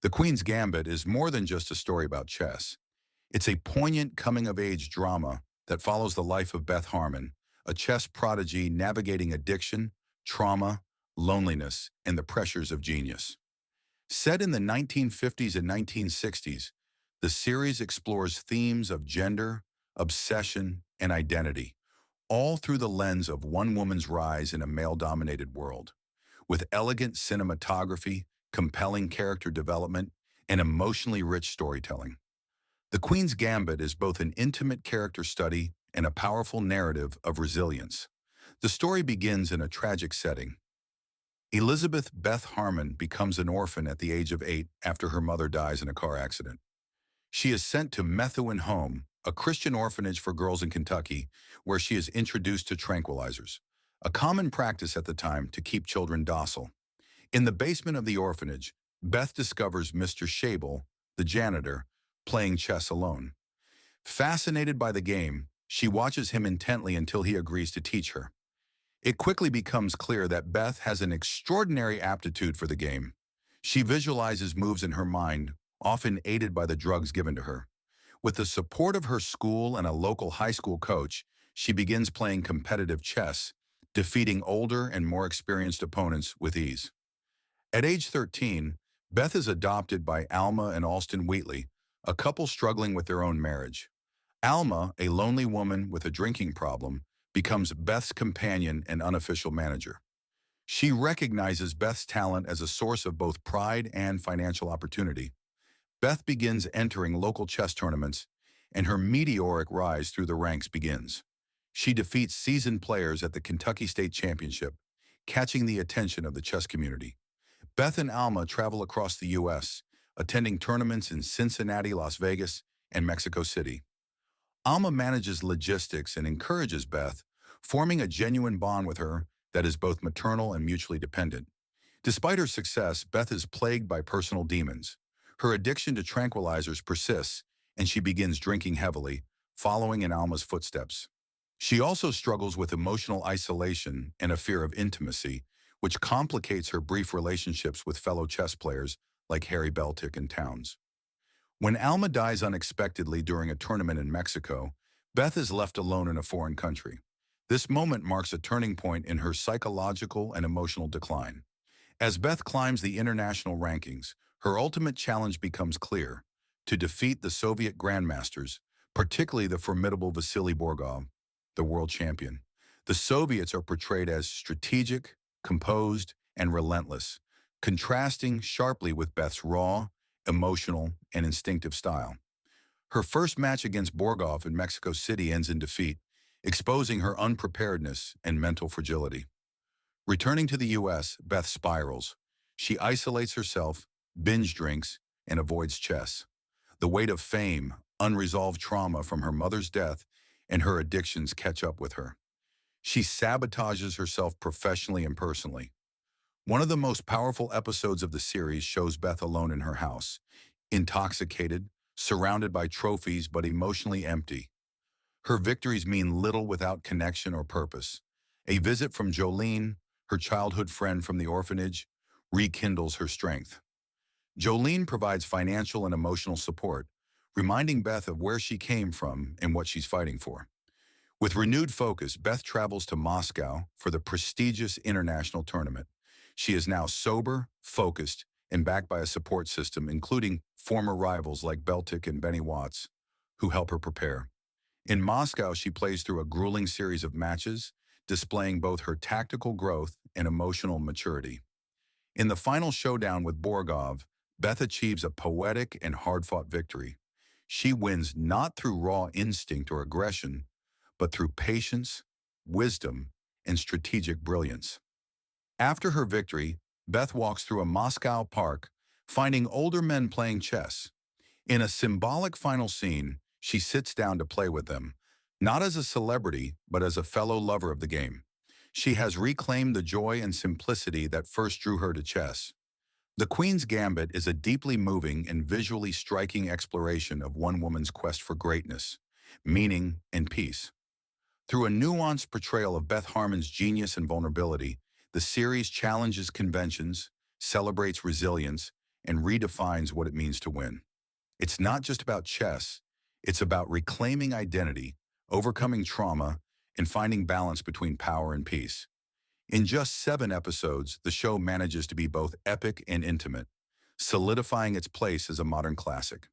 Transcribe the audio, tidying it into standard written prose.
The Queen's Gambit is more than just a story about chess. It's a poignant coming-of-age drama that follows the life of Beth Harmon, a chess prodigy navigating addiction, trauma, loneliness, and the pressures of genius. Set in the 1950s and 1960s, the series explores themes of gender, obsession, and identity, all through the lens of one woman's rise in a male-dominated world. With elegant cinematography, compelling character development, and emotionally rich storytelling. The Queen's Gambit is both an intimate character study and a powerful narrative of resilience. The story begins in a tragic setting. Elizabeth Beth Harmon becomes an orphan at the age of 8 after her mother dies in a car accident. She is sent to Methuen Home, a Christian orphanage for girls in Kentucky, where she is introduced to tranquilizers, a common practice at the time to keep children docile. In the basement of the orphanage, Beth discovers Mr. Shable, the janitor, playing chess alone. Fascinated by the game, she watches him intently until he agrees to teach her. It quickly becomes clear that Beth has an extraordinary aptitude for the game. She visualizes moves in her mind, often aided by the drugs given to her. With the support of her school and a local high school coach, she begins playing competitive chess, defeating older and more experienced opponents with ease. At age 13, Beth is adopted by Alma and Alston Wheatley, a couple struggling with their own marriage. Alma, a lonely woman with a drinking problem, becomes Beth's companion and unofficial manager. She recognizes Beth's talent as a source of both pride and financial opportunity. Beth begins entering local chess tournaments, and her meteoric rise through the ranks begins. She defeats seasoned players at the Kentucky State Championship, catching the attention of the chess community. Beth and Alma travel across the U.S., attending tournaments in Cincinnati, Las Vegas, and Mexico City. Alma manages logistics and encourages Beth, forming a genuine bond with her that is both maternal and mutually dependent. Despite her success, Beth is plagued by personal demons. Her addiction to tranquilizers persists, and she begins drinking heavily, following in Alma's footsteps. She also struggles with emotional isolation and a fear of intimacy, which complicates her brief relationships with fellow chess players like Harry Beltic and Towns. When Alma dies unexpectedly during a tournament in Mexico, Beth is left alone in a foreign country. This moment marks a turning point in her psychological and emotional decline. As Beth climbs the international rankings, her ultimate challenge becomes clear: to defeat the Soviet grandmasters, particularly the formidable Vasily Borgov, the world champion. The Soviets are portrayed as strategic, composed, and relentless, contrasting sharply with Beth's raw, emotional, and instinctive style. Her first match against Borgov in Mexico City ends in defeat, exposing her unpreparedness and mental fragility. Returning to the U.S., Beth spirals. She isolates herself, binge drinks, and avoids chess. The weight of fame, unresolved trauma from her mother's death, and her addictions catch up with her. She sabotages herself professionally and personally. One of the most powerful episodes of the series shows Beth alone in her house, intoxicated, surrounded by trophies but emotionally empty. Her victories mean little without connection or purpose. A visit from Jolene, her childhood friend from the orphanage, rekindles her strength. Jolene provides financial and emotional support, reminding Beth of where she came from and what she's fighting for. With renewed focus, Beth travels to Moscow for the prestigious international tournament. She is now sober, focused, and backed by a support system, including former rivals like Beltic and Benny Watts, who help her prepare. In Moscow, she plays through a grueling series of matches, displaying both her tactical growth and emotional maturity. In the final showdown with Borgov, Beth achieves a poetic and hard-fought victory. She wins not through raw instinct or aggression, but through patience, wisdom, and strategic brilliance. After her victory, Beth walks through a Moscow park, finding older men playing chess. In a symbolic final scene, she sits down to play with them, not as a celebrity, but as a fellow lover of the game. She has reclaimed the joy and simplicity that first drew her to chess. The Queen's Gambit is a deeply moving and visually striking exploration of one woman's quest for greatness, meaning, and peace. Through a nuanced portrayal of Beth Harmon's genius and vulnerability, the series challenges conventions, celebrates resilience, and redefines what it means to win. It's not just about chess, it's about reclaiming identity, overcoming trauma, and finding balance between power and peace. In just 7 episodes, the show manages to be both epic and intimate, solidifying its place as a modern classic.